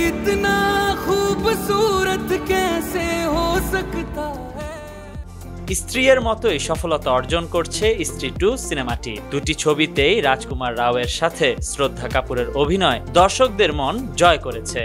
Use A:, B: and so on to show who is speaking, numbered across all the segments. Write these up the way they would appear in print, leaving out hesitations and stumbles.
A: इतना खूबसूरत कैसे हो सकता है।
B: স্ত্রীর মতোই সফলতা অর্জন করছে স্ত্রী 2 সিনেমাটি। দুটি ছবিতেই রাজকুমার রাওয়ের সাথে শ্রদ্ধা কাপুরের অভিনয় দর্শকদের মন জয় করেছে।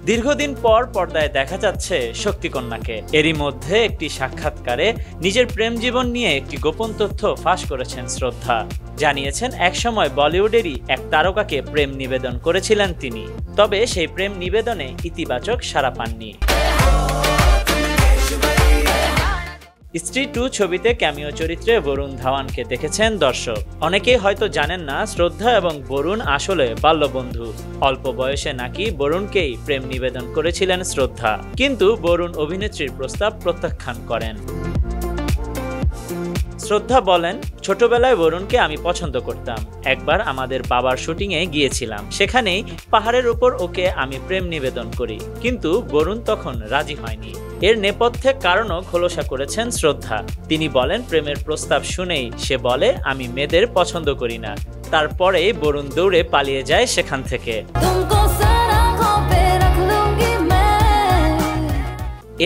B: দীর্ঘদিন পর পর্দায় দেখা যাচ্ছে শক্তিকন্যাকে। এরই মধ্যে একটি সাক্ষাৎকারে নিজের প্রেম জীবন নিয়ে একটি গোপন তথ্য ফাঁস করেছেন শ্রদ্ধা। জানিয়েছেন একসময় বলিউডেরই এক তারকাকে প্রেম নিবেদন করেছিলেন তিনি, তবে সেই প্রেম নিবেদনে ইতিবাচক সাড়া পাননি। স্ত্রী 2 ছবিতে ক্যামিও চরিত্রে বরুণ ধাওয়ানকে দেখেছেন দর্শক। অনেকেই হয়তো জানেন না শ্রদ্ধা এবং বরুণ আসলে বাল্যবন্ধু। অল্প বয়সে নাকি বরুণকেই প্রেম নিবেদন করেছিলেন শ্রদ্ধা, কিন্তু বরুণ অভিনেত্রীর প্রস্তাব প্রত্যাখ্যান করেন। শ্রদ্ধা বলেন, ছোটবেলায় বরুণকে আমি পছন্দ করতাম। একবার আমাদের বাবার শুটিংয়ে গিয়েছিলাম, সেখানেই পাহাড়ের উপর ওকে আমি প্রেম নিবেদন করি, কিন্তু বরুণ তখন রাজি হয়নি। এর নেপথ্যে কারণও খোলসা করেছেন শ্রদ্ধা। তিনি বলেন, প্রেমের প্রস্তাব শুনেই সে বলে আমি মেয়েদের পছন্দ করি না। তারপরে বরুণ দৌড়ে পালিয়ে যায় সেখান থেকে।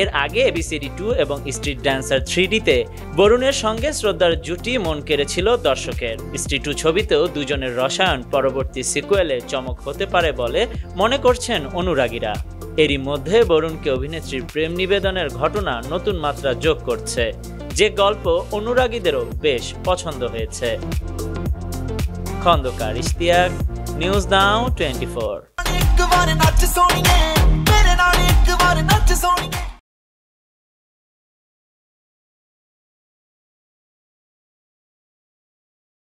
B: এর আগে ABCD 2 এবং স্ট্রিট ড্যান্সার 3Dতে বরুণের সঙ্গে শ্রদ্ধার জুটি মন কেড়েছিল দর্শকের। স্ত্রী 2 ছবিতেও দুজনের রসায়ন পরবর্তী সিকুয়েলে চমক হতে পারে বলে মনে করছেন অনুরাগীরা। এরই মধ্যে বরুণকে অভিনেত্রীর প্রেম নিবেদনের ঘটনা নতুন মাত্রা যোগ করছে, যে গল্প অনুরাগীদেরও বেশ পছন্দ হয়েছে। Khandakar Ishtiaq, news now 24।